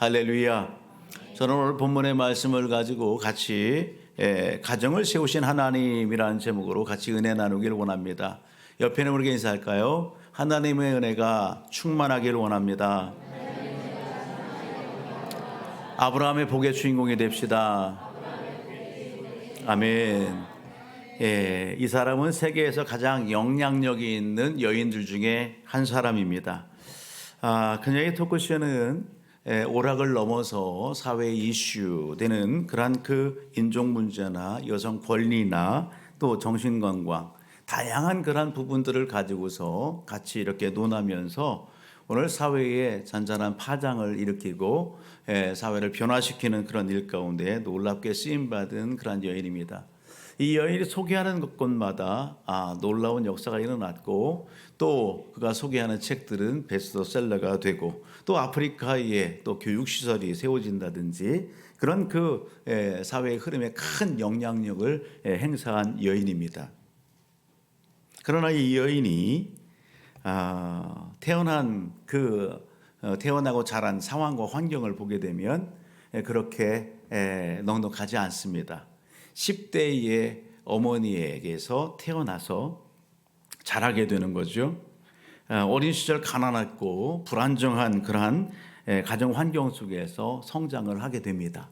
할렐루야. 저는 오늘 본문의 말씀을 가지고 같이 가정을 세우신 하나님이라는 제목으로 같이 은혜 나누기를 원합니다. 옆에 있는 우리에게 인사할까요? 하나님의 은혜가 충만하기를 원합니다. 아브라함의 복의 주인공이 됩시다. 아멘. 이 사람은 세계에서 가장 영향력이 있는 여인들 중에 한 사람입니다. 그녀의 토크쇼는 오락을 넘어서 사회 이슈 되는 그러한 그 인종 문제나 여성 권리나 또 정신건강 다양한 그러한 부분들을 가지고서 같이 이렇게 논하면서 오늘 사회에 잔잔한 파장을 일으키고 사회를 변화시키는 그런 일 가운데 놀랍게 쓰임받은 그런 여인입니다. 이 여인이 소개하는 곳마다 놀라운 역사가 일어났고 또 그가 소개하는 책들은 베스트셀러가 되고 또 아프리카에 또 교육시설이 세워진다든지 그런 그 사회의 흐름에 큰 영향력을 행사한 여인입니다. 그러나 이 여인이 태어나고 자란 상황과 환경을 보게 되면 그렇게 넉넉하지 않습니다. 10대의 어머니에게서 태어나서 자라게 되는 거죠. 어린 시절 가난했고 불안정한 그러한 가정 환경 속에서 성장을 하게 됩니다.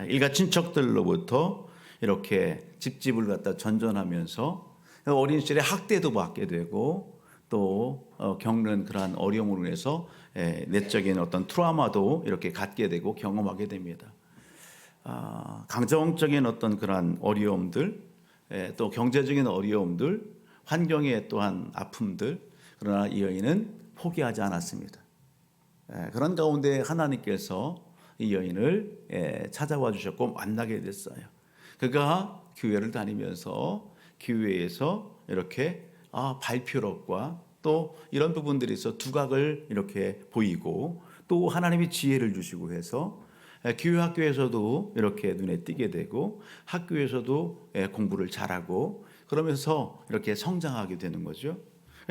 일가 친척들로부터 이렇게 집집을 갖다 전전하면서 어린 시절에 학대도 받게 되고 또 겪는 그러한 어려움으로 인해서 내적인 어떤 트라우마도 이렇게 갖게 되고 경험하게 됩니다. 감정적인 어떤 그러한 어려움들, 또 경제적인 어려움들, 환경의 또한 아픔들, 그러나 이 여인은 포기하지 않았습니다. 그런 가운데 하나님께서 이 여인을 찾아와 주셨고 만나게 됐어요. 그가 교회를 다니면서 교회에서 이렇게 발표력과 또 이런 부분들이 있어 두각을 이렇게 보이고 또 하나님이 지혜를 주시고 해서 교회 학교에서도 이렇게 눈에 띄게 되고 학교에서도 공부를 잘하고 그러면서 이렇게 성장하게 되는 거죠.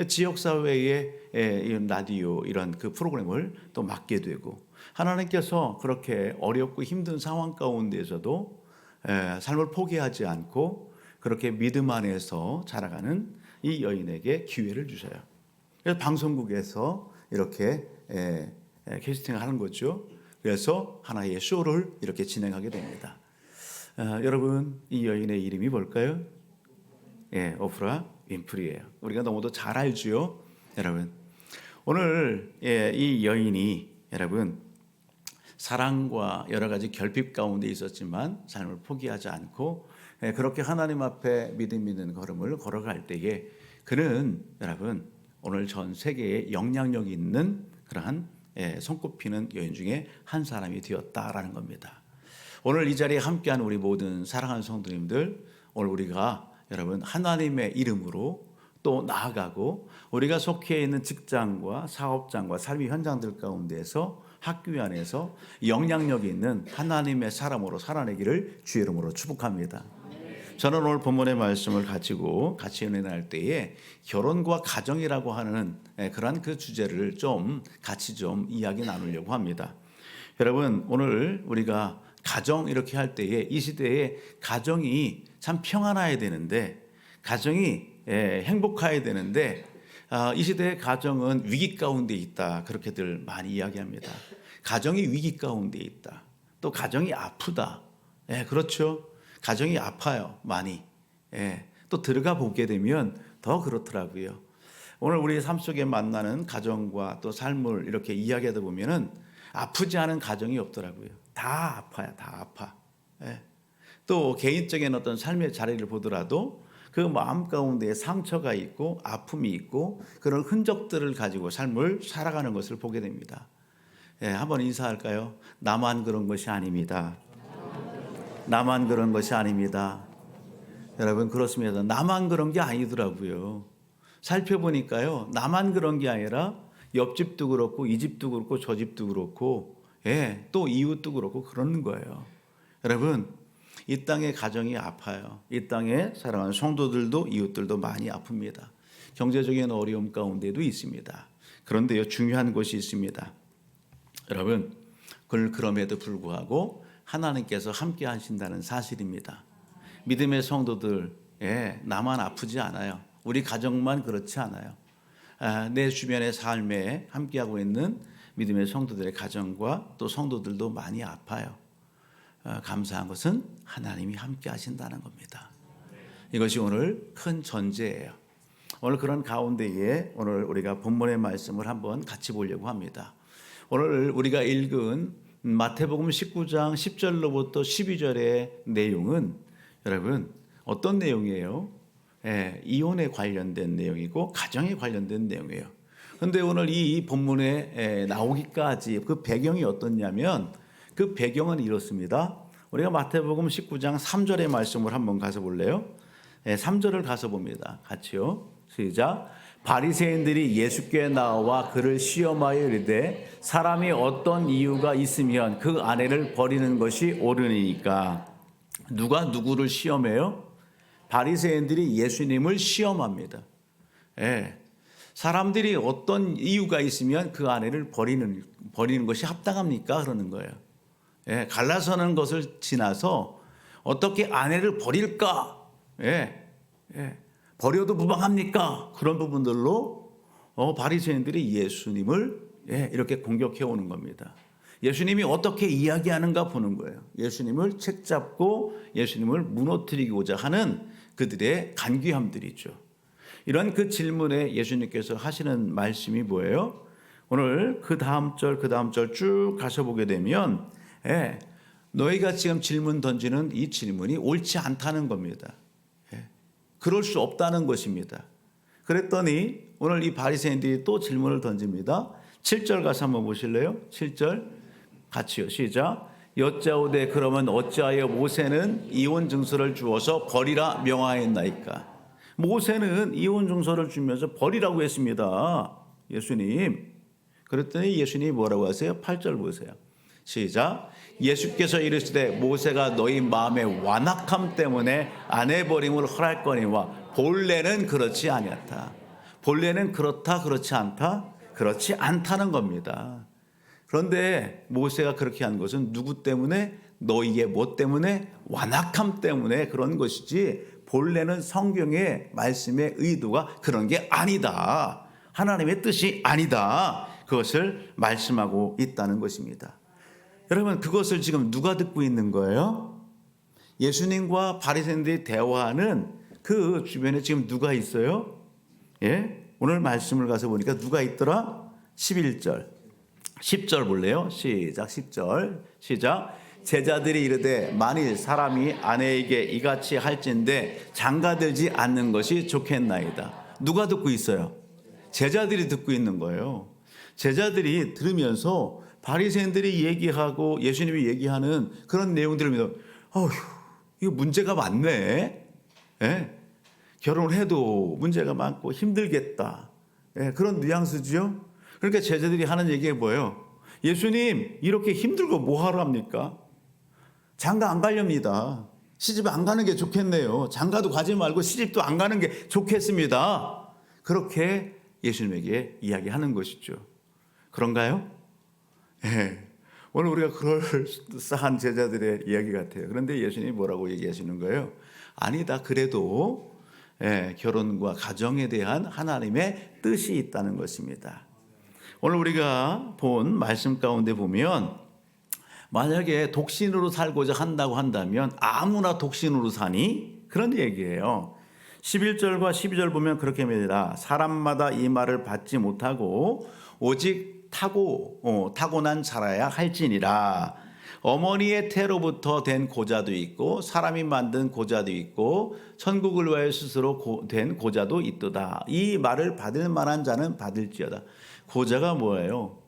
지역사회의 이런 라디오 이런 그 프로그램을 또 맡게 되고 하나님께서 그렇게 어렵고 힘든 상황 가운데에서도 삶을 포기하지 않고 그렇게 믿음 안에서 자라가는 이 여인에게 기회를 주셔요. 그래서 방송국에서 이렇게 캐스팅을 하는 거죠. 그래서 하나의 쇼를 이렇게 진행하게 됩니다. 여러분 이 여인의 이름이 뭘까요? 오프라 윈프리예요. 우리가 너무도 잘 알죠, 여러분. 오늘 이 여인이 여러분 사랑과 여러 가지 결핍 가운데 있었지만 삶을 포기하지 않고 그렇게 하나님 앞에 믿음 있는 걸음을 걸어갈 때에 그는 여러분 오늘 전 세계에 영향력 있는 그러한 손꼽히는 여인 중에 한 사람이 되었다라는 겁니다. 오늘 이 자리에 함께한 우리 모든 사랑하는 성도님들, 오늘 우리가 여러분 하나님의 이름으로 또 나아가고 우리가 속해 있는 직장과 사업장과 삶의 현장들 가운데서 학교 안에서 영향력이 있는 하나님의 사람으로 살아내기를 주의 이름으로 축복합니다. 저는 오늘 본문의 말씀을 가지고 같이 은혜 나눌 때에 결혼과 가정이라고 하는 그러한 그 주제를 같이 이야기 나누려고 합니다. 여러분 오늘 우리가 가정 이렇게 할 때에 이 시대에 가정이 참 평안해야 되는데 가정이 행복해야 되는데 이 시대의 가정은 위기 가운데 있다 그렇게들 많이 이야기합니다. 가정이 위기 가운데 있다. 또 가정이 아프다. 그렇죠. 가정이 아파요, 많이. 또 들어가 보게 되면 더 그렇더라고요. 오늘 우리 삶 속에 만나는 가정과 또 삶을 이렇게 이야기하다 보면은 아프지 않은 가정이 없더라고요. 다 아파요, 다 아파. 또 개인적인 어떤 삶의 자리를 보더라도 그 마음 가운데 상처가 있고 아픔이 있고 그런 흔적들을 가지고 삶을 살아가는 것을 보게 됩니다. 한번 인사할까요? 나만 그런 것이 아닙니다. 나만 그런 것이 아닙니다. 여러분 그렇습니다. 나만 그런 게 아니더라고요. 살펴보니까요. 나만 그런 게 아니라 옆집도 그렇고 이 집도 그렇고 저 집도 그렇고 또 이웃도 그렇고 그러는 거예요. 여러분 이 땅의 가정이 아파요. 이 땅에 사랑하는 성도들도 이웃들도 많이 아픕니다. 경제적인 어려움 가운데도 있습니다. 그런데요 중요한 것이 있습니다. 여러분 그럼에도 불구하고 하나님께서 함께 하신다는 사실입니다. 믿음의 성도들, 나만 아프지 않아요. 우리 가정만 그렇지 않아요. 내 주변의 삶에 함께하고 있는 믿음의 성도들의 가정과 또 성도들도 많이 아파요. 감사한 것은 하나님이 함께 하신다는 겁니다. 이것이 오늘 큰 전제예요. 오늘 그런 가운데에 오늘 우리가 본문의 말씀을 한번 같이 보려고 합니다. 오늘 우리가 읽은 마태복음 19장 10절로부터 12절의 내용은 여러분 어떤 내용이에요? 이혼에 관련된 내용이고 가정에 관련된 내용이에요. 그런데 오늘 이 본문에 나오기까지 그 배경이 어떻냐면 그 배경은 이렇습니다. 우리가 마태복음 19장 3절의 말씀을 한번 가서 볼래요? 3절을 가서 봅니다. 같이요. 시작. 바리새인들이 예수께 나와 그를 시험하여 이르되 사람이 어떤 이유가 있으면 그 아내를 버리는 것이 옳으니까. 누가 누구를 시험해요? 바리새인들이 예수님을 시험합니다. 사람들이 어떤 이유가 있으면 그 아내를 버리는 것이 합당합니까? 그러는 거예요. 갈라서는 것을 지나서 어떻게 아내를 버릴까? 버려도 무방합니까? 그런 부분들로 바리새인들이 예수님을 이렇게 공격해 오는 겁니다. 예수님이 어떻게 이야기하는가 보는 거예요. 예수님을 책잡고 예수님을 무너뜨리고자 하는 그들의 간귀함들이죠. 이런 그 질문에 예수님께서 하시는 말씀이 뭐예요? 오늘 그 다음 절 쭉 가서 보게 되면 너희가 지금 질문 던지는 이 질문이 옳지 않다는 겁니다. 그럴 수 없다는 것입니다. 그랬더니 오늘 이 바리새인들이 또 질문을 던집니다. 7절 가서 한번 보실래요? 7절 같이요. 시작. 여짜오되 그러면 어찌하여 모세는 이혼 증서를 주어서 버리라 명하였나이까? 모세는 이혼 증서를 주면서 버리라고 했습니다. 예수님. 그랬더니 예수님이 뭐라고 하세요? 8절 보세요. 시작. 예수께서 이르시되 모세가 너희 마음의 완악함 때문에 아내 버림을 허락거니와 본래는 그렇지 아니었다. 본래는 그렇다 그렇지 않다? 그렇지 않다는 겁니다. 그런데 모세가 그렇게 한 것은 누구 때문에? 너희의 뭐 때문에? 완악함 때문에 그런 것이지 본래는 성경의 말씀의 의도가 그런 게 아니다. 하나님의 뜻이 아니다. 그것을 말씀하고 있다는 것입니다. 여러분 그것을 지금 누가 듣고 있는 거예요? 예수님과 바리새인들이 대화하는 그 주변에 지금 누가 있어요? 오늘 말씀을 가서 보니까 누가 있더라? 11절 10절 볼래요? 시작. 10절 시작. 제자들이 이르되 만일 사람이 아내에게 이같이 할진대 장가들지 않는 것이 좋겠나이다. 누가 듣고 있어요? 제자들이 듣고 있는 거예요. 제자들이 들으면서 바리새인들이 얘기하고 예수님이 얘기하는 그런 내용들을 믿어. 이거 문제가 많네. 결혼을 해도 문제가 많고 힘들겠다. 그런 뉘앙스죠. 그러니까 제자들이 하는 얘기가 뭐예요? 예수님 이렇게 힘들고 뭐하러 합니까? 장가 안 가렵니다. 시집 안 가는 게 좋겠네요. 장가도 가지 말고 시집도 안 가는 게 좋겠습니다. 그렇게 예수님에게 이야기하는 것이죠. 그런가요? 오늘 우리가 그럴싸한 제자들의 이야기 같아요. 그런데 예수님이 뭐라고 얘기하시는 거예요? 아니다. 그래도 결혼과 가정에 대한 하나님의 뜻이 있다는 것입니다. 오늘 우리가 본 말씀 가운데 보면 만약에 독신으로 살고자 한다고 한다면 아무나 독신으로 사니? 그런 얘기예요. 11절과 12절 보면 그렇게 합니다. 사람마다 이 말을 받지 못하고 오직 타고난 자라야 할지니라. 어머니의 태로부터 된 고자도 있고 사람이 만든 고자도 있고 천국을 위하여 스스로 된 고자도 있도다. 이 말을 받을 만한 자는 받을지어다. 고자가 뭐예요?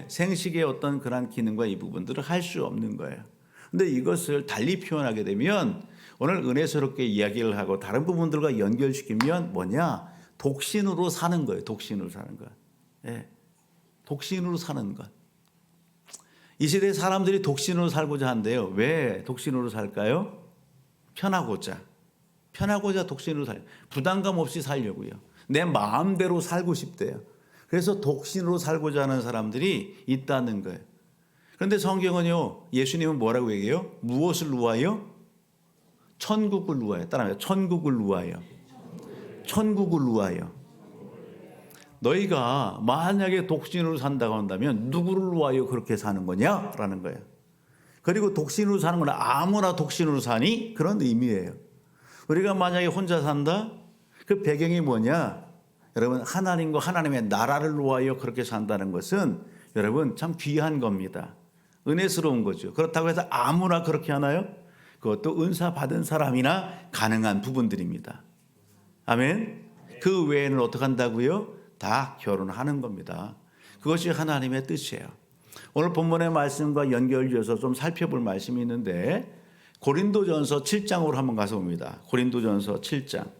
생식의 어떤 그런 기능과 이 부분들을 할 수 없는 거예요. 근데 이것을 달리 표현하게 되면 오늘 은혜스럽게 이야기를 하고 다른 부분들과 연결시키면 뭐냐? 독신으로 사는 거예요. 독신으로 사는 것. 독신으로 사는 것. 이 시대의 사람들이 독신으로 살고자 한대요. 왜 독신으로 살까요? 편하고자 독신으로 살려고. 부담감 없이 살려고요. 내 마음대로 살고 싶대요. 그래서 독신으로 살고자 하는 사람들이 있다는 거예요. 그런데 성경은요, 예수님은 뭐라고 얘기해요? 무엇을 누하여? 천국을 누하여. 따라합니다. 천국을 누하여. 천국을 누하여. 너희가 만약에 독신으로 산다고 한다면 누구를 위하여 그렇게 사는 거냐라는 거예요. 그리고 독신으로 사는 건 아무나 독신으로 사니? 그런 의미예요. 우리가 만약에 혼자 산다? 그 배경이 뭐냐? 여러분, 하나님과 하나님의 나라를 위하여 그렇게 산다는 것은 여러분 참 귀한 겁니다. 은혜스러운 거죠. 그렇다고 해서 아무나 그렇게 하나요? 그것도 은사 받은 사람이나 가능한 부분들입니다. 아멘. 그 외에는 어떻게 한다고요? 다 결혼하는 겁니다. 그것이 하나님의 뜻이에요. 오늘 본문의 말씀과 연결지어서 좀 살펴볼 말씀이 있는데 고린도전서 7장으로 한번 가서 봅니다. 고린도전서 7장.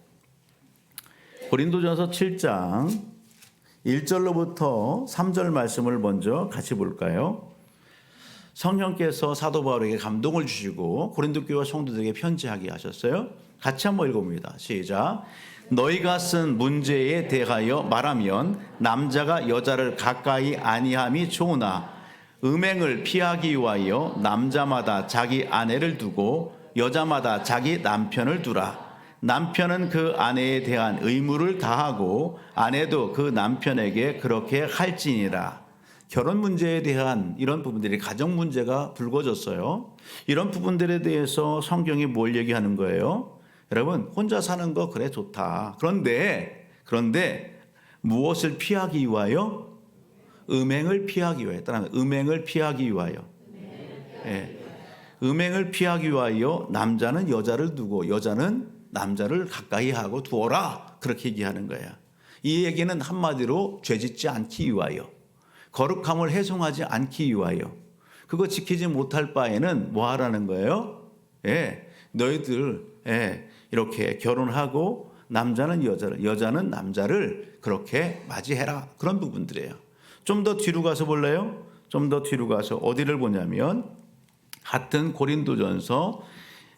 고린도전서 7장 1절로부터 3절 말씀을 먼저 같이 볼까요? 성령께서 사도 바울에게 감동을 주시고 고린도 교회 성도들에게 편지하게 하셨어요. 같이 한번 읽어봅니다. 시작. 너희가 쓴 문제에 대하여 말하면 남자가 여자를 가까이 아니함이 좋으나 음행을 피하기 위하여 남자마다 자기 아내를 두고 여자마다 자기 남편을 두라. 남편은 그 아내에 대한 의무를 다하고 아내도 그 남편에게 그렇게 할지니라. 결혼 문제에 대한 이런 부분들이 가정 문제가 불거졌어요. 이런 부분들에 대해서 성경이 뭘 얘기하는 거예요? 여러분, 혼자 사는 거 그래 좋다. 그런데 무엇을 피하기 위하여? 음행을 피하기 위하여. 따라하면 음행을 피하기 위하여. 예. 음행을 피하기 위하여 남자는 여자를 두고 여자는 남자를 가까이 하고 두어라. 그렇게 얘기하는 거야. 이 얘기는 한마디로 죄짓지 않기 위하여, 거룩함을 훼손하지 않기 위하여, 그거 지키지 못할 바에는 뭐 하라는 거예요? 예. 너희들 이렇게 결혼하고 남자는 여자를, 여자는 남자를 그렇게 맞이해라. 그런 부분들이에요. 좀 더 뒤로 가서 볼래요? 좀 더 뒤로 가서 어디를 보냐면 같은 고린도전서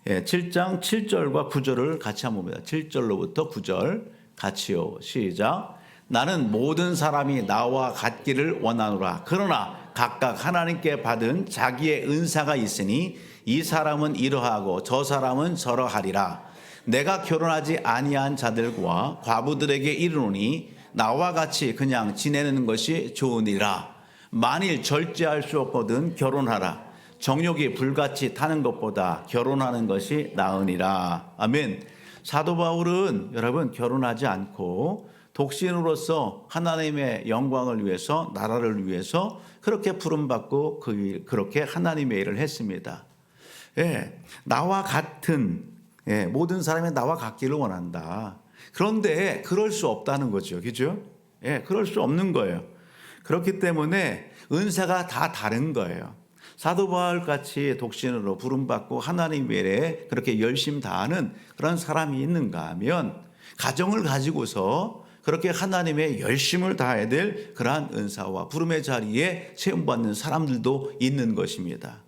7장 7절과 9절을 같이 한번 봅니다. 7절로부터 9절 같이요. 시작. 나는 모든 사람이 나와 같기를 원하노라. 그러나 각각 하나님께 받은 자기의 은사가 있으니 이 사람은 이러하고 저 사람은 저러하리라. 내가 결혼하지 아니한 자들과 과부들에게 이르노니 나와 같이 그냥 지내는 것이 좋으니라. 만일 절제할 수 없거든 결혼하라. 정욕이 불같이 타는 것보다 결혼하는 것이 나으니라. 아멘. 사도 바울은 여러분 결혼하지 않고 독신으로서 하나님의 영광을 위해서, 나라를 위해서 그렇게 부름받고 그렇게 하나님의 일을 했습니다. 나와 같은, 모든 사람이 나와 같기를 원한다. 그런데 그럴 수 없다는 거죠. 그죠? 그럴 수 없는 거예요. 그렇기 때문에 은사가 다 다른 거예요. 사도 바울 같이 독신으로 부름받고 하나님의 일에 그렇게 열심 다하는 그런 사람이 있는가 하면 가정을 가지고서 그렇게 하나님의 열심을 다해야 될 그러한 은사와 부름의 자리에 세움받는 사람들도 있는 것입니다.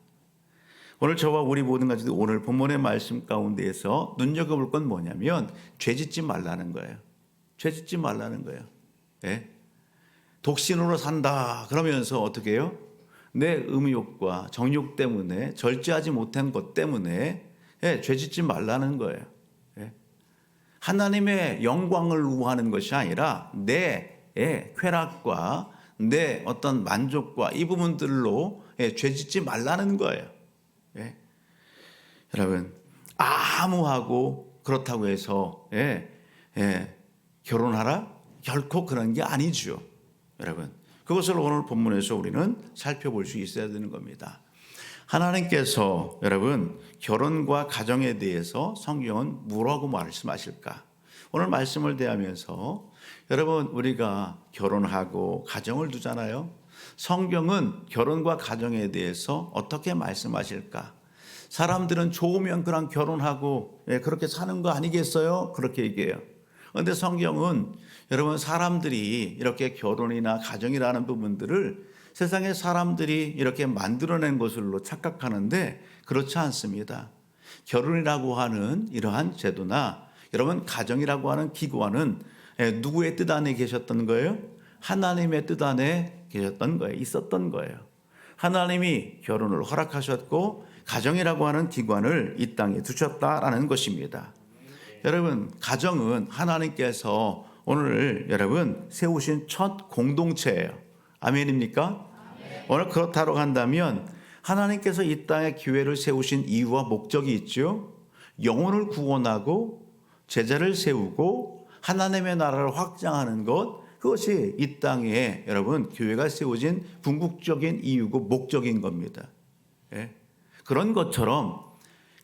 오늘 저와 우리 모든 가족들 오늘 본문의 말씀 가운데에서 눈여겨볼 건 뭐냐면 죄짓지 말라는 거예요. 죄짓지 말라는 거예요. 독신으로 산다 그러면서 어떻게 해요? 내 음욕과 정욕 때문에 절제하지 못한 것 때문에 죄짓지 말라는 거예요. 하나님의 영광을 우하는 것이 아니라 내 쾌락과 내 어떤 만족과 이 부분들로 죄짓지 말라는 거예요. 여러분 아무하고 그렇다고 해서 결혼하라? 결코 그런 게 아니죠. 여러분 그것을 오늘 본문에서 우리는 살펴볼 수 있어야 되는 겁니다. 하나님께서 여러분 결혼과 가정에 대해서 성경은 뭐라고 말씀하실까? 오늘 말씀을 대하면서 여러분 우리가 결혼하고 가정을 두잖아요. 성경은 결혼과 가정에 대해서 어떻게 말씀하실까? 사람들은 좋으면 그냥 결혼하고 그렇게 사는 거 아니겠어요? 그렇게 얘기해요. 그런데 성경은 여러분 사람들이 이렇게 결혼이나 가정이라는 부분들을 세상의 사람들이 이렇게 만들어낸 것으로 착각하는데 그렇지 않습니다. 결혼이라고 하는 이러한 제도나 여러분 가정이라고 하는 기구와는 누구의 뜻 안에 계셨던 거예요? 하나님의 뜻 안에 계셨던 거예요. 있었던 거예요. 하나님이 결혼을 허락하셨고 가정이라고 하는 기관을 이 땅에 두셨다라는 것입니다. 여러분, 가정은 하나님께서 오늘 여러분 세우신 첫 공동체예요. 아멘입니까? 오늘 그렇다고 한다면 하나님께서 이 땅에 교회를 세우신 이유와 목적이 있죠. 영혼을 구원하고 제자를 세우고 하나님의 나라를 확장하는 것, 그것이 이 땅에 여러분 교회가 세워진 궁극적인 이유고 목적인 겁니다. 예. 그런 것처럼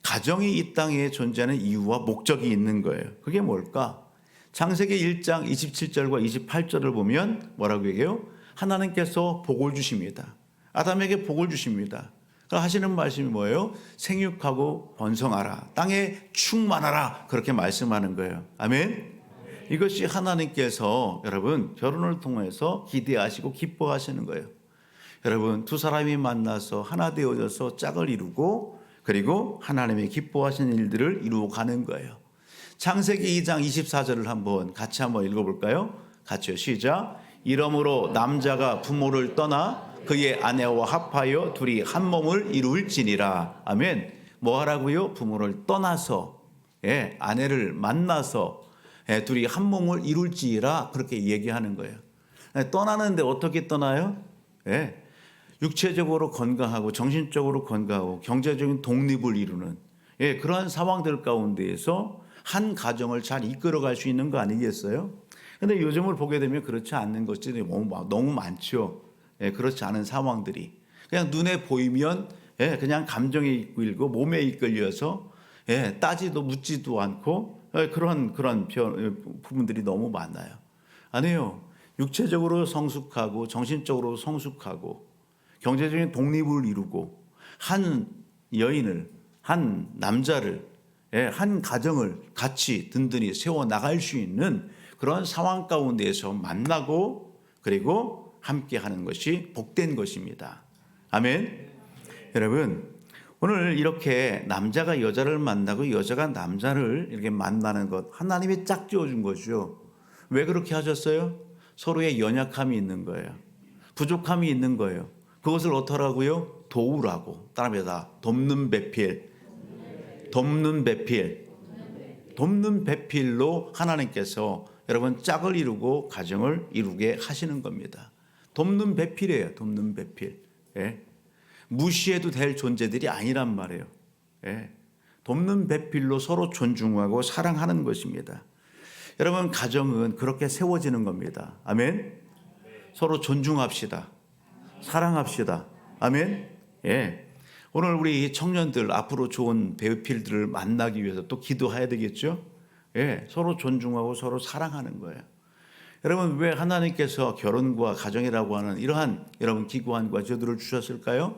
가정이 이 땅에 존재하는 이유와 목적이 있는 거예요. 그게 뭘까? 창세기 1장 27절과 28절을 보면 뭐라고 얘기해요? 하나님께서 복을 주십니다. 아담에게 복을 주십니다. 하시는 말씀이 뭐예요? 생육하고 번성하라, 땅에 충만하라, 그렇게 말씀하는 거예요. 아멘. 이것이 하나님께서 여러분 결혼을 통해서 기대하시고 기뻐하시는 거예요. 여러분, 두 사람이 만나서 하나 되어져서 짝을 이루고 그리고 하나님이 기뻐하시는 일들을 이루어 가는 거예요. 창세기 2장 24절을 같이 한번 읽어볼까요? 같이요. 시작. 이러므로 남자가 부모를 떠나 그의 아내와 합하여 둘이 한 몸을 이룰지니라. 아멘. 뭐 하라고요? 부모를 떠나서, 아내를 만나서 둘이 한 몸을 이룰지라, 그렇게 얘기하는 거예요. 떠나는데 어떻게 떠나요? 육체적으로 건강하고 정신적으로 건강하고 경제적인 독립을 이루는 그러한 상황들 가운데에서 한 가정을 잘 이끌어갈 수 있는 거 아니겠어요? 근데 요즘을 보게 되면 그렇지 않는 것들이 너무 많죠. 그렇지 않은 상황들이 그냥 눈에 보이면 그냥 감정에 이끌고 몸에 이끌려서 따지도 묻지도 않고 그런 부분들이 너무 많아요. 아니에요. 육체적으로 성숙하고 정신적으로 성숙하고 경제적인 독립을 이루고 한 여인을, 한 남자를, 한 가정을 같이 든든히 세워나갈 수 있는 그런 상황 가운데에서 만나고 그리고 함께 하는 것이 복된 것입니다. 아멘. 여러분, 오늘 이렇게 남자가 여자를 만나고 여자가 남자를 이렇게 만나는 것, 하나님이 짝지어 준 거죠. 왜 그렇게 하셨어요? 서로의 연약함이 있는 거예요. 부족함이 있는 거예요. 그것을 어떠라고요? 도우라고. 따라합니다. 돕는 배필. 돕는 배필. 돕는 배필로 하나님께서 여러분 짝을 이루고 가정을 이루게 하시는 겁니다. 돕는 배필이에요. 돕는 배필. 무시해도 될 존재들이 아니란 말이에요. 돕는 배필로 서로 존중하고 사랑하는 것입니다. 여러분, 가정은 그렇게 세워지는 겁니다. 아멘. 서로 존중합시다. 사랑합시다. 아멘. 오늘 우리 청년들 앞으로 좋은 배필들을 만나기 위해서 또 기도해야 되겠죠. 서로 존중하고 서로 사랑하는 거예요. 여러분, 왜 하나님께서 결혼과 가정이라고 하는 이러한 여러분 기구안과 제도를 주셨을까요?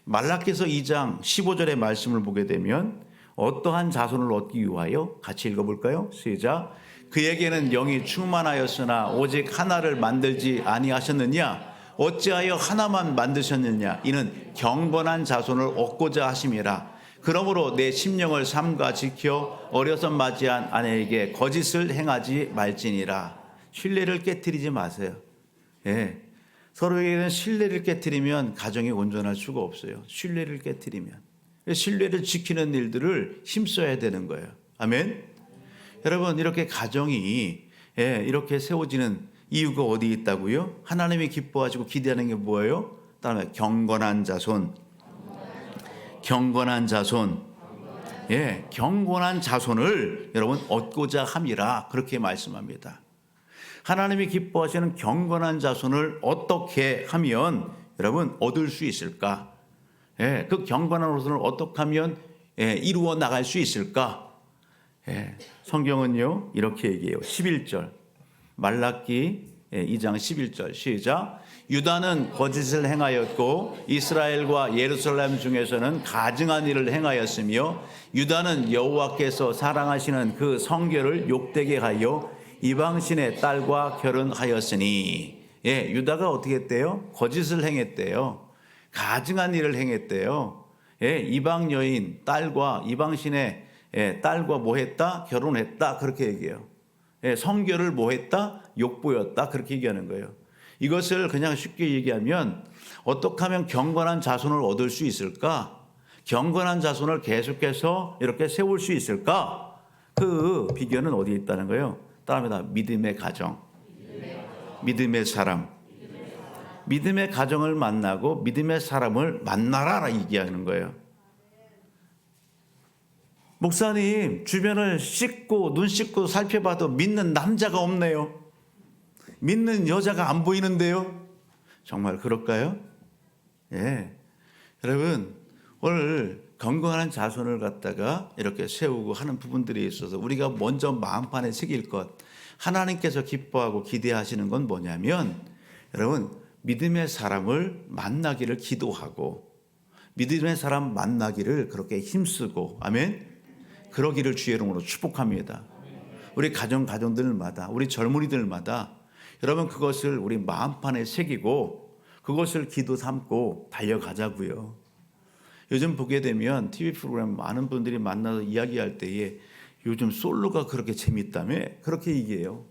말라기서 2장 15절의 말씀을 보게 되면 어떠한 자손을 얻기 위하여 같이 읽어볼까요? 시작. 그에게는 영이 충만하였으나 오직 하나를 만들지 아니하셨느냐? 어찌하여 하나만 만드셨느냐? 이는 경건한 자손을 얻고자 하심이라. 그러므로 내 심령을 삼가 지켜 어려서 맞이한 아내에게 거짓을 행하지 말지니라. 신뢰를 깨트리지 마세요. 서로에게는 신뢰를 깨트리면 가정이 온전할 수가 없어요. 신뢰를 깨트리면. 신뢰를 지키는 일들을 힘써야 되는 거예요. 아멘. 여러분, 이렇게 가정이 이렇게 세워지는 이유가 어디 있다고요? 하나님이 기뻐하시고 기대하는 게 뭐예요? 다음에 경건한 자손. 경건한 자손. 경건한 자손을 여러분 얻고자 함이라, 그렇게 말씀합니다. 하나님이 기뻐하시는 경건한 자손을 어떻게 하면 여러분 얻을 수 있을까? 그 경건한 자손을 어떻게 하면 이루어 나갈 수 있을까? 성경은요 이렇게 얘기해요. 11절 말라기 2장 11절 시작. 유다는 거짓을 행하였고 이스라엘과 예루살렘 중에서는 가증한 일을 행하였으며 유다는 여호와께서 사랑하시는 그 성결을 욕되게 하여 이방신의 딸과 결혼하였으니. 유다가 어떻게 했대요? 거짓을 행했대요. 가증한 일을 행했대요. 이방 여인 딸과 이방신의 딸과 뭐 했다? 결혼했다. 그렇게 얘기해요. 성결을 뭐 했다? 욕보였다. 그렇게 얘기하는 거예요. 이것을 그냥 쉽게 얘기하면 어떻게 하면 경건한 자손을 얻을 수 있을까? 경건한 자손을 계속해서 이렇게 세울 수 있을까? 그 비결은 어디에 있다는 거예요? 따라합니다. 믿음의 가정, 믿음의 사람. 믿음의 가정을 만나고 믿음의 사람을 만나라 얘기하는 거예요. 목사님, 주변을 눈 씻고 살펴봐도 믿는 남자가 없네요. 믿는 여자가 안 보이는데요. 정말 그럴까요? 예. 여러분, 오늘 건강한 자손을 갖다가 이렇게 세우고 하는 부분들이 있어서 우리가 먼저 마음판에 새길 것, 하나님께서 기뻐하고 기대하시는 건 뭐냐면, 여러분, 믿음의 사람을 만나기를 기도하고 믿음의 사람 만나기를 그렇게 힘쓰고, 아멘, 그러기를 주의 이름으로 축복합니다. 우리 가정들마다, 우리 젊은이들마다 여러분 그것을 우리 마음판에 새기고 그것을 기도 삼고 달려가자고요. 요즘 보게 되면 TV 프로그램 많은 분들이 만나서 이야기할 때에 요즘 솔로가 그렇게 재밌다며 그렇게 얘기해요.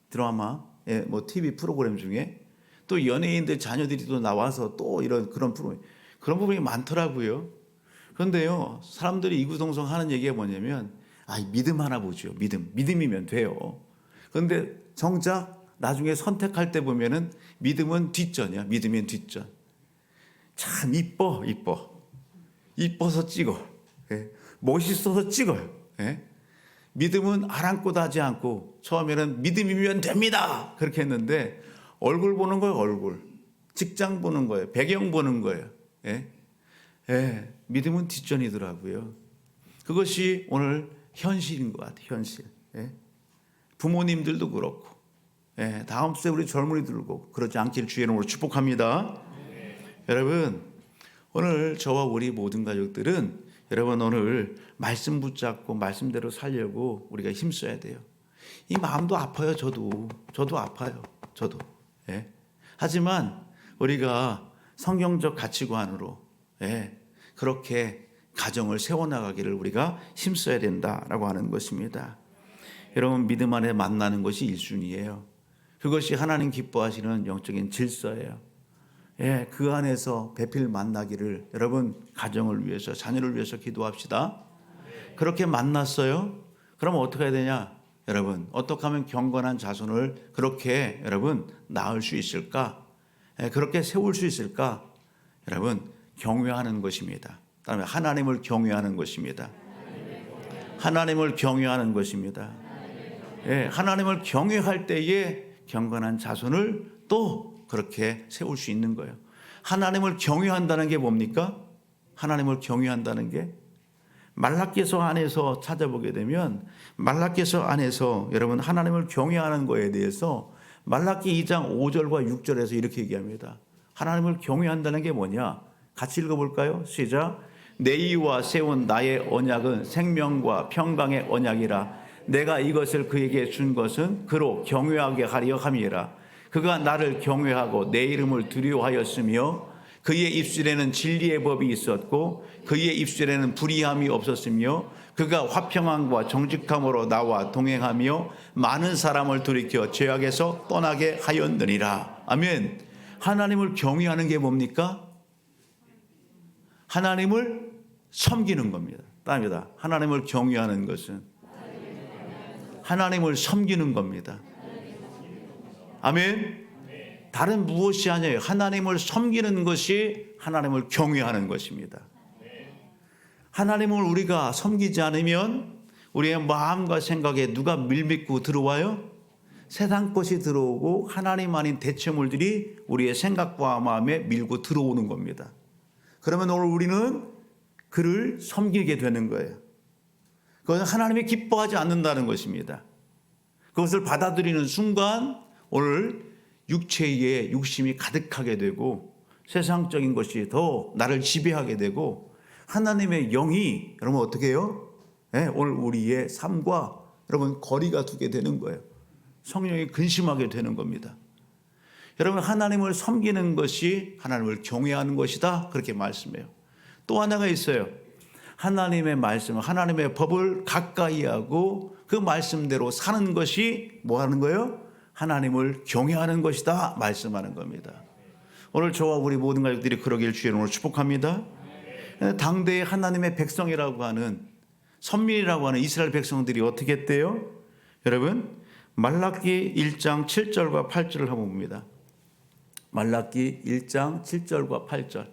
드라마, 뭐 TV 프로그램 중에 또 연예인들 자녀들이 또 나와서 또 그런 프로그램, 그런 부분이 많더라고요. 그런데요, 사람들이 이구동성 하는 얘기가 뭐냐면, 믿음 하나 보죠. 믿음이면 돼요. 그런데 정작 나중에 선택할 때 보면은 믿음은 뒷전이야. 믿으면 뒷전. 참 이뻐서 찍어. 멋있어서 찍어요. 믿음은 아랑곳 하지 않고 처음에는 믿음이면 됩니다. 그렇게 했는데 얼굴 보는 거예요. 얼굴. 직장 보는 거예요. 배경 보는 거예요. 믿음은 뒷전이더라고요. 그것이 오늘 현실인 것 같아요. 현실. 부모님들도 그렇고 다음 세대 우리 젊은이들도 그렇지 않기를 주의 이름으로 축복합니다. 여러분, 오늘 저와 우리 모든 가족들은 여러분 오늘 말씀 붙잡고 말씀대로 살려고 우리가 힘써야 돼요. 이 마음도 아파요. 저도 아파요. 저도. 하지만 우리가 성경적 가치관으로 그렇게 가정을 세워나가기를 우리가 힘써야 된다라고 하는 것입니다. 여러분, 믿음 안에 만나는 것이 1순위예요. 그것이 하나님 기뻐하시는 영적인 질서예요. 그 안에서 배필 만나기를 여러분 가정을 위해서, 자녀를 위해서 기도합시다. 그렇게 만났어요? 그럼 어떻게 해야 되냐? 여러분, 어떻게 하면 경건한 자손을 그렇게 여러분 낳을 수 있을까? 그렇게 세울 수 있을까? 여러분, 경외하는 것입니다. 그다음에 하나님을 경외하는 것입니다. 하나님을 경외하는 것입니다. 하나님을 경외할 때에 경건한 자손을 또 그렇게 세울 수 있는 거예요. 하나님을 경외한다는 게 뭡니까? 하나님을 경외한다는 게 말라기서 안에서 찾아보게 되면 말라기서 안에서 여러분 하나님을 경외하는 거에 대해서 말라기 2장 5절과 6절에서 이렇게 얘기합니다. 하나님을 경외한다는 게 뭐냐? 같이 읽어볼까요? 시작. 내 이와 세운 나의 언약은 생명과 평강의 언약이라. 내가 이것을 그에게 준 것은 그로 경외하게 하려 함이라. 그가 나를 경외하고 내 이름을 두려워하였으며 그의 입술에는 진리의 법이 있었고 그의 입술에는 불의함이 없었으며 그가 화평함과 정직함으로 나와 동행하며 많은 사람을 돌이켜 죄악에서 떠나게 하였느니라. 아멘. 하나님을 경외하는 게 뭡니까? 하나님을 섬기는 겁니다. 따릅니다. 하나님을 경외하는 것은 하나님을 섬기는 겁니다. 아멘. 다른 무엇이 아니에요. 하나님을 섬기는 것이 하나님을 경외하는 것입니다. 하나님을 우리가 섬기지 않으면 우리의 마음과 생각에 누가 밀밀고 들어와요? 세상 것이 들어오고 하나님 아닌 대체물들이 우리의 생각과 마음에 밀고 들어오는 겁니다. 그러면 오늘 우리는 그를 섬기게 되는 거예요. 그것은 하나님이 기뻐하지 않는다는 것입니다. 그것을 받아들이는 순간 오늘 육체에 욕심이 가득하게 되고 세상적인 것이 더 나를 지배하게 되고 하나님의 영이 여러분 어떻게 해요? 오늘 우리의 삶과 여러분 거리가 두게 되는 거예요. 성령이 근심하게 되는 겁니다. 여러분, 하나님을 섬기는 것이 하나님을 경외하는 것이다, 그렇게 말씀해요. 또 하나가 있어요. 하나님의 말씀, 하나님의 법을 가까이 하고 그 말씀대로 사는 것이 뭐 하는 거예요? 하나님을 경외하는 것이다 말씀하는 겁니다. 오늘 저와 우리 모든 가족들이 그러길 주의 이름으로 축복합니다. 당대의 하나님의 백성이라고 하는 선민이라고 하는 이스라엘 백성들이 어떻게 했대요? 여러분 말라기 1장 7절과 8절을 한번 봅니다. 말라기 1장 7절과 8절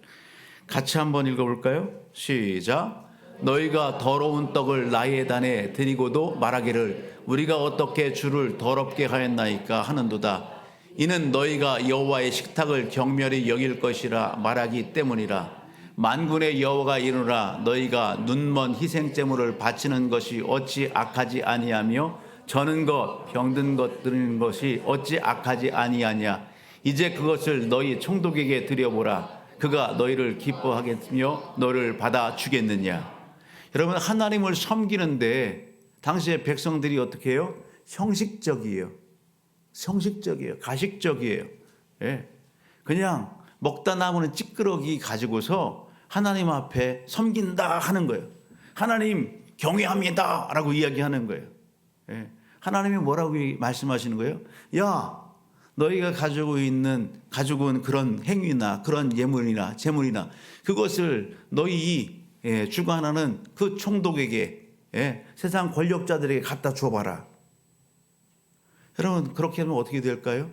같이 한번 읽어볼까요? 시작. 너희가 더러운 떡을 나의 예단에 드리고도 말하기를 우리가 어떻게 주를 더럽게 하였나이까 하는도다. 이는 너희가 여호와의 식탁을 경멸히 여길 것이라 말하기 때문이라. 만군의 여호와가 이르노라. 너희가 눈먼 희생제물을 바치는 것이 어찌 악하지 아니하며 저는 것 병든 것 드리는 것이 어찌 악하지 아니하냐. 이제 그것을 너희 총독에게 드려보라. 그가 너희를 기뻐하겠으며 너를 받아주겠느냐. 여러분 하나님을 섬기는데 당시의 백성들이 어떻게 해요? 형식적이에요. 형식적이에요. 가식적이에요. 예. 그냥 먹다 남은 찌끄러기 가지고서 하나님 앞에 섬긴다 하는 거예요. 하나님 경외합니다 라고 이야기하는 거예요. 예. 하나님이 뭐라고 말씀하시는 거예요? 야 너희가 가지고 온 그런 행위나 그런 예물이나 재물이나 그것을 너희 주관하는 그 총독에게 세상 권력자들에게 갖다 줘봐라. 여러분 그렇게 하면 어떻게 될까요?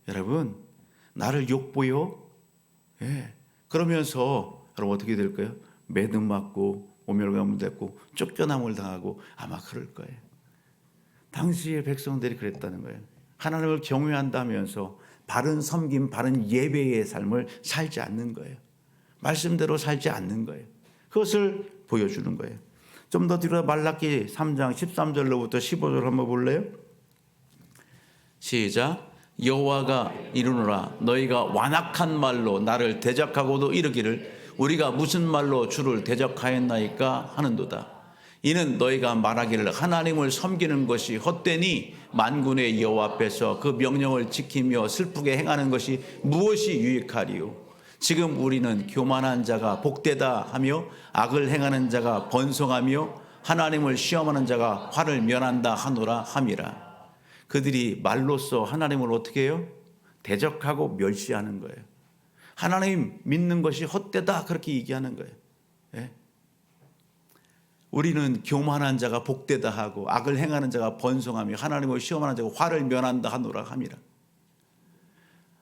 여러분 나를 욕보여? 그러면서 여러분 어떻게 될까요? 매듭 맞고 오멸감을 받고 쫓겨남을 당하고 아마 그럴 거예요. 당시의 백성들이 그랬다는 거예요. 하나님을 경외한다면서 바른 섬김, 바른 예배의 삶을 살지 않는 거예요. 말씀대로 살지 않는 거예요. 그것을 보여주는 거예요. 좀 더 뒤로 말라기 3장 13절로부터 15절 한번 볼래요? 시작. 여호와가 이르노라. 너희가 완악한 말로 나를 대적하고도 이르기를 우리가 무슨 말로 주를 대적하였나이까 하는도다. 이는 너희가 말하기를 하나님을 섬기는 것이 헛되니 만군의 여호와 앞에서 그 명령을 지키며 슬프게 행하는 것이 무엇이 유익하리요. 지금 우리는 교만한 자가 복되다 하며 악을 행하는 자가 번성하며 하나님을 시험하는 자가 화를 면한다 하노라 함이라. 그들이 말로써 하나님을 어떻게 해요? 대적하고 멸시하는 거예요. 하나님 믿는 것이 헛되다 그렇게 얘기하는 거예요. 예? 우리는 교만한 자가 복되다 하고 악을 행하는 자가 번성하며 하나님을 시험하는 자가 화를 면한다 하노라 함이라.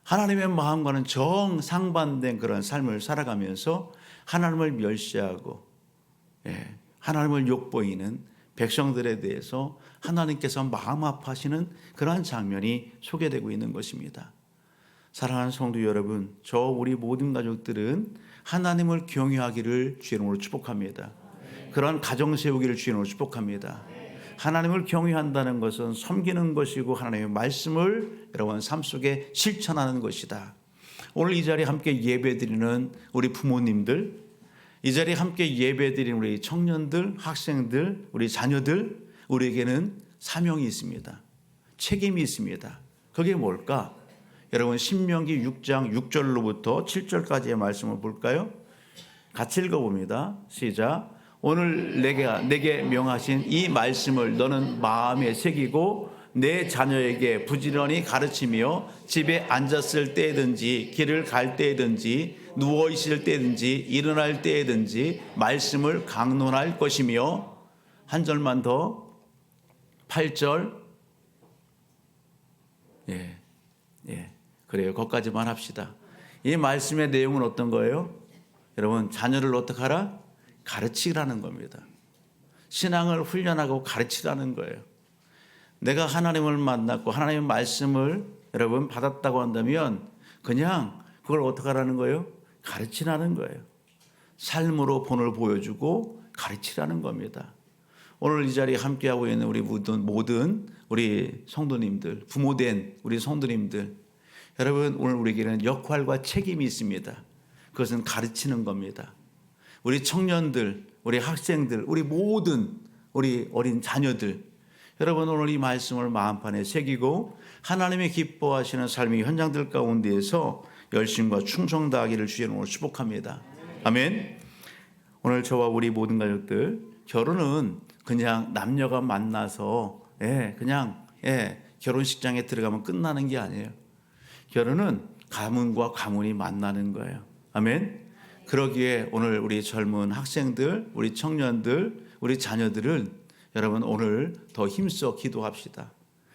하나님의 마음과는 정상반된 그런 삶을 살아가면서 하나님을 멸시하고 하나님을 욕보이는 백성들에 대해서 하나님께서 마음 아파하시는 그러한 장면이 소개되고 있는 것입니다. 사랑하는 성도 여러분, 우리 모든 가족들은 하나님을 경외하기를 주의 이름으로 축복합니다. 그러한 가정 세우기를 주의 이름으로 축복합니다. 하나님을 경외한다는 것은 섬기는 것이고 하나님의 말씀을 여러분 삶 속에 실천하는 것이다. 오늘 이 자리에 함께 예배드리는 우리 부모님들, 이 자리에 함께 예배드리는 우리 청년들, 학생들, 우리 자녀들, 우리에게는 사명이 있습니다. 책임이 있습니다. 그게 뭘까? 여러분 신명기 6장 6절로부터 7절까지의 말씀을 볼까요? 같이 읽어봅니다. 시작. 오늘 내게 명하신 이 말씀을 너는 마음에 새기고 내 자녀에게 부지런히 가르치며 집에 앉았을 때든지 길을 갈 때든지 누워 있을 때든지 일어날 때든지 말씀을 강론할 것이며 한 절만 더 8절 그래요. 거기까지만 합시다. 이 말씀의 내용은 어떤 거예요? 여러분 자녀를 어떻게 하라? 가르치라는 겁니다. 신앙을 훈련하고 가르치라는 거예요. 내가 하나님을 만났고 하나님의 말씀을 여러분 받았다고 한다면 그냥 그걸 어떻게 하라는 거예요? 가르치라는 거예요. 삶으로 본을 보여주고 가르치라는 겁니다. 오늘 이 자리에 함께하고 있는 우리 모든 우리 성도님들, 부모된 우리 성도님들, 여러분 오늘 우리에게는 역할과 책임이 있습니다. 그것은 가르치는 겁니다. 우리 청년들, 우리 학생들, 우리 모든 우리 어린 자녀들, 여러분 오늘 이 말씀을 마음판에 새기고 하나님의 기뻐하시는 삶의 현장들 가운데에서 열심과 충성 다하기를 주의 이름으로 축복합니다. 아멘. 오늘 저와 우리 모든 가족들, 결혼은 그냥 남녀가 만나서 그냥 결혼식장에 들어가면 끝나는 게 아니에요. 결혼은 가문과 가문이 만나는 거예요. 아멘. 그러기에 오늘 우리 젊은 학생들, 우리 청년들, 우리 자녀들은 여러분 오늘 더 힘써 기도합시다.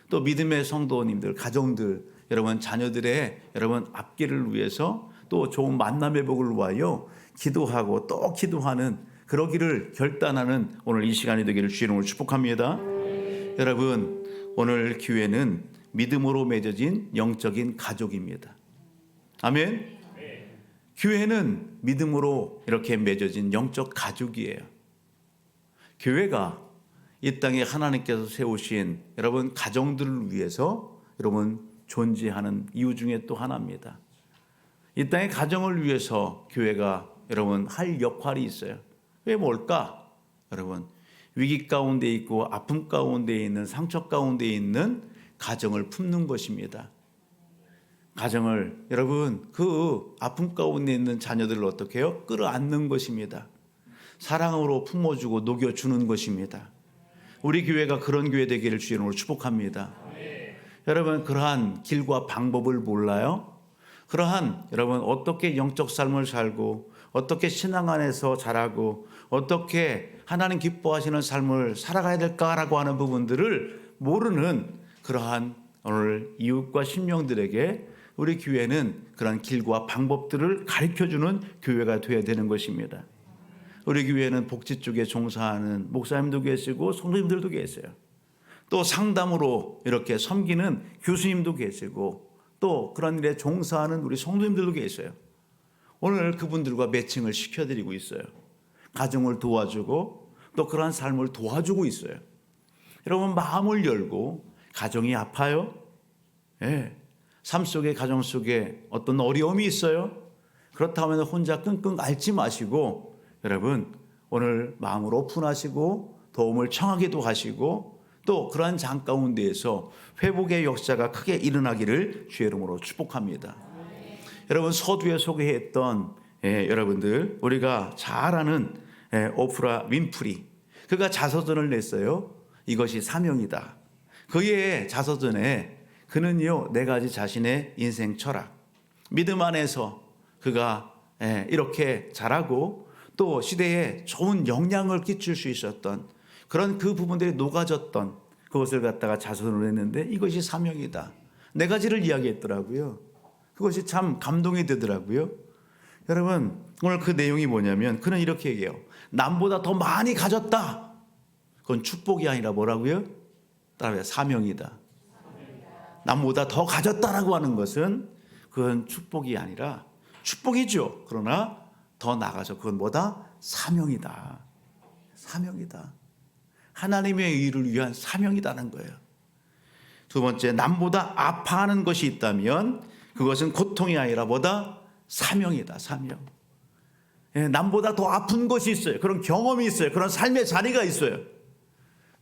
또 믿음의 성도님들, 가정들, 여러분 자녀들의 여러분 앞길을 위해서 또 좋은 만남의 복을 위하여 기도하고 또 기도하는 그러기를 결단하는 오늘 이 시간이 되기를 주의 이름으로 축복합니다. 여러분 오늘 교회는 믿음으로 맺어진 영적인 가족입니다. 아멘. 교회는 믿음으로 이렇게 맺어진 영적 가족이에요. 교회가 이 땅에 하나님께서 세우신 여러분 가정들을 위해서 여러분 존재하는 이유 중에 또 하나입니다. 이 땅의 가정을 위해서 교회가 여러분 할 역할이 있어요. 왜 뭘까? 여러분 위기 가운데 있고 아픔 가운데 있는 상처 가운데 있는 가정을 품는 것입니다. 가정을 여러분 그 아픔 가운데 있는 자녀들을 어떻게 해요? 끌어안는 것입니다. 사랑으로 품어주고 녹여주는 것입니다. 우리 교회가 그런 교회 되기를 주의 이름으로 축복합니다. 여러분 그러한 길과 방법을 몰라요? 그러한 여러분 어떻게 영적 삶을 살고 어떻게 신앙 안에서 자라고 어떻게 하나님 기뻐하시는 삶을 살아가야 될까라고 하는 부분들을 모르는 그러한 오늘 이웃과 심령들에게 우리 교회는 그런 길과 방법들을 가르쳐주는 교회가 되어야 되는 것입니다. 우리 교회는 복지 쪽에 종사하는 목사님도 계시고 성도님들도 계세요. 또 상담으로 이렇게 섬기는 교수님도 계시고 또 그런 일에 종사하는 우리 성도님들도 계세요. 오늘 그분들과 매칭을 시켜드리고 있어요. 가정을 도와주고 또 그러한 삶을 도와주고 있어요. 여러분 마음을 열고 가정이 아파요? 예. 삶 속에 가정 속에 어떤 어려움이 있어요? 그렇다면 혼자 끙끙 앓지 마시고 여러분 오늘 마음을 오픈하시고 도움을 청하기도 하시고 또 그러한 장 가운데에서 회복의 역사가 크게 일어나기를 주의 이름으로 축복합니다. 여러분 서두에 소개했던 여러분들 우리가 잘 아는 오프라 윈프리 그가 자서전을 냈어요. 이것이 사명이다. 그의 자서전에 그는요 4가지 자신의 인생 철학 믿음 안에서 그가 이렇게 자라고 또 시대에 좋은 영향을 끼칠 수 있었던 그런 그 부분들이 녹아졌던 그것을 갖다가 자서전을 했는데 이것이 사명이다. 4가지를 이야기했더라고요. 그것이 참 감동이 되더라고요. 여러분 오늘 그 내용이 뭐냐면 그는 이렇게 얘기해요. 남보다 더 많이 가졌다. 그건 축복이 아니라 뭐라고요? 따라해요. 사명이다. 남보다 더 가졌다라고 하는 것은 그건 축복이 아니라 축복이죠. 그러나 더 나가서 그건 뭐다? 사명이다. 사명이다. 하나님의 일을 위한 사명이다는 거예요. 두 번째, 남보다 아파하는 것이 있다면 그것은 고통이 아니라 뭐다? 사명이다. 사명. 남보다 더 아픈 것이 있어요. 그런 경험이 있어요. 그런 삶의 자리가 있어요.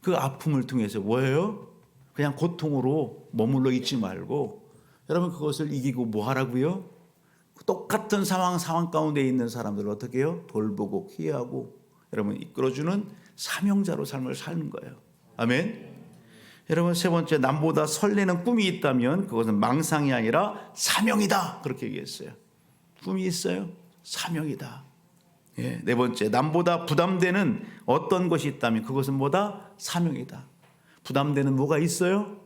그 아픔을 통해서 뭐예요? 그냥 고통으로 머물러 있지 말고 여러분 그것을 이기고 뭐 하라고요? 똑같은 상황 가운데 있는 사람들을 어떻게 해요? 돌보고 피하고 여러분 이끌어주는 사명자로 삶을 사는 거예요. 아멘. 여러분 세 번째, 남보다 설레는 꿈이 있다면 그것은 망상이 아니라 사명이다. 그렇게 얘기했어요. 꿈이 있어요? 사명이다. 네 번째, 남보다 부담되는 어떤 것이 있다면 그것은 뭐다? 사명이다. 부담되는 뭐가 있어요?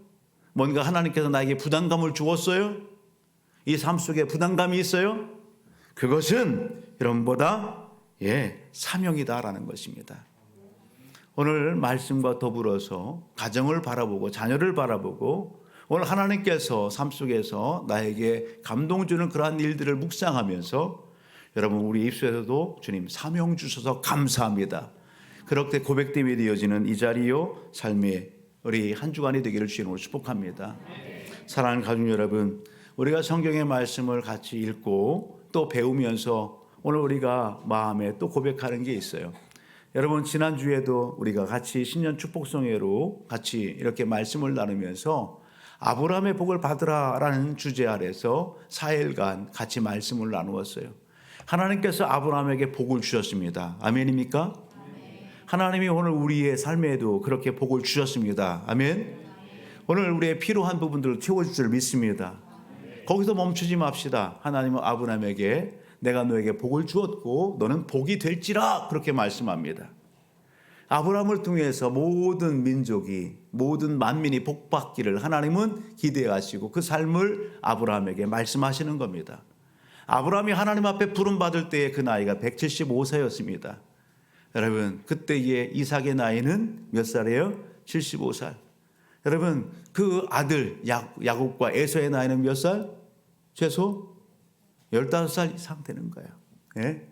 뭔가 하나님께서 나에게 부담감을 주었어요? 이 삶 속에 부담감이 있어요? 그것은 여러분 뭐다? 사명이다라는 것입니다. 오늘 말씀과 더불어서 가정을 바라보고 자녀를 바라보고 오늘 하나님께서 삶 속에서 나에게 감동 주는 그러한 일들을 묵상하면서 여러분 우리 입술에서도 주님 사명 주셔서 감사합니다. 그렇게 고백됨이 되어지는 이 자리요 삶의 우리 한 주간이 되기를 주님으로 축복합니다. 사랑하는 가족 여러분, 우리가 성경의 말씀을 같이 읽고 또 배우면서 오늘 우리가 마음에 또 고백하는 게 있어요. 여러분 지난주에도 우리가 같이 신년 축복성회로 같이 이렇게 말씀을 나누면서 아브라함의 복을 받으라라는 주제 아래서 4일간 같이 말씀을 나누었어요. 하나님께서 아브라함에게 복을 주셨습니다. 아멘입니까? 하나님이 오늘 우리의 삶에도 그렇게 복을 주셨습니다. 아멘. 오늘 우리의 필요한 부분들을 채워줄 줄 믿습니다. 거기서 멈추지 맙시다. 하나님은 아브라함에게 내가 너에게 복을 주었고 너는 복이 될지라 그렇게 말씀합니다. 아브라함을 통해서 모든 민족이, 모든 만민이 복받기를 하나님은 기대하시고 그 삶을 아브라함에게 말씀하시는 겁니다. 아브라함이 하나님 앞에 부름받을 때의 그 나이가 175세였습니다. 여러분, 그때의 이삭의 나이는 몇 살이에요? 75살. 여러분, 그 아들 야곱과 에서의 나이는 몇 살? 최소 15살 이상 되는 거예요. 예?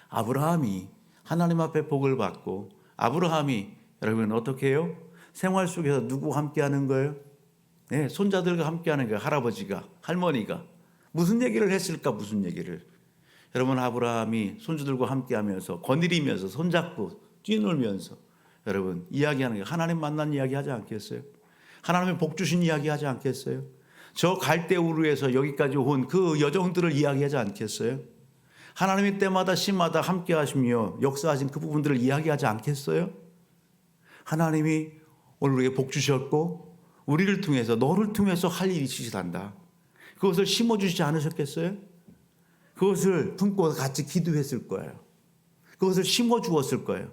아브라함이 하나님 앞에 복을 받고, 아브라함이 여러분 어떻게 해요? 생활 속에서 누구와 함께 하는 거예요? 네, 손자들과 함께 하는 거예요. 할아버지가, 할머니가. 무슨 얘기를 했을까? 무슨 얘기를. 여러분, 아브라함이 손주들과 함께 하면서 거느리면서 손잡고 뛰놀면서 여러분 이야기하는 게 하나님 만난 이야기 하지 않겠어요? 하나님의 복 주신 이야기 하지 않겠어요? 저 갈대우르에서 여기까지 온 그 여정들을 이야기하지 않겠어요? 하나님이 때마다 시마다 함께 하시며 역사하신 그 부분들을 이야기하지 않겠어요? 하나님이 오늘 우리에게 복 주셨고 우리를 통해서 너를 통해서 할 일이 있으시단다. 그것을 심어주시지 않으셨겠어요? 그것을 품고 같이 기도했을 거예요. 그것을 심어주었을 거예요.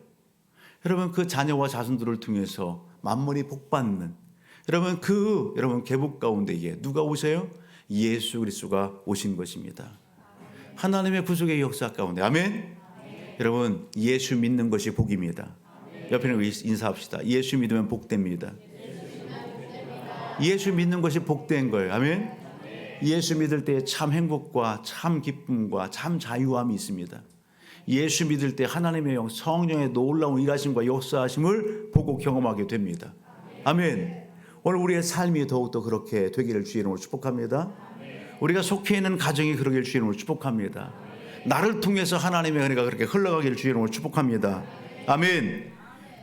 여러분, 그 자녀와 자손들을 통해서 만물이 복받는 여러분 계복 가운데에 누가 오세요? 예수 그리스도가 오신 것입니다. 하나님의 구속의 역사 가운데. 아멘. 여러분, 예수 믿는 것이 복입니다. 옆에 있는 인사합시다. 예수 믿으면 복됩니다. 예수 믿는 것이 복된 거예요. 아멘. 예수 믿을 때 참 행복과 참 기쁨과 참 자유함이 있습니다. 예수 믿을 때 하나님의 영, 성령의 놀라운 일하심과 역사하심을 보고 경험하게 됩니다. 아멘. 오늘 우리의 삶이 더욱더 그렇게 되기를 주의 이름으로 축복합니다. 우리가 속해 있는 가정이 그러기를 주의 이름으로 축복합니다. 나를 통해서 하나님의 은혜가 그렇게 흘러가기를 주의 이름으로 축복합니다. 아멘.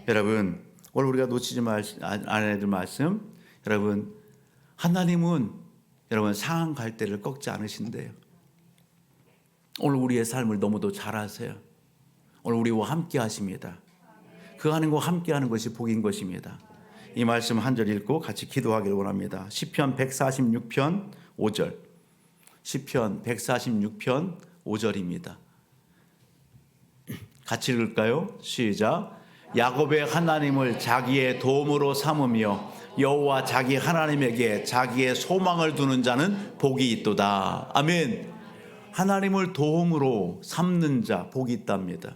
여러분, 오늘 우리가 놓치지 않아야 될 말씀, 여러분, 하나님은 여러분 상한 갈대를 꺾지 않으신대요. 오늘 우리의 삶을 너무도 잘 아세요. 오늘 우리와 함께 하십니다. 그 하나님과 함께 하는 것이 복인 것입니다. 이 말씀 한 절 읽고 같이 기도하기를 원합니다. 시편 146편 5절. 시편 146편 5절입니다. 같이 읽을까요? 시작. 야곱의 하나님을 자기의 도움으로 삼으며 여호와 자기 하나님에게 자기의 소망을 두는 자는 복이 있도다. 아멘. 하나님을 도움으로 삼는 자 복이 있답니다.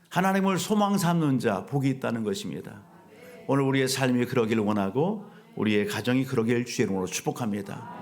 하나님을 소망 삼는 자 복이 있다는 것입니다. 오늘 우리의 삶이 그러기를 원하고 우리의 가정이 그러길 주의 이름으로 축복합니다.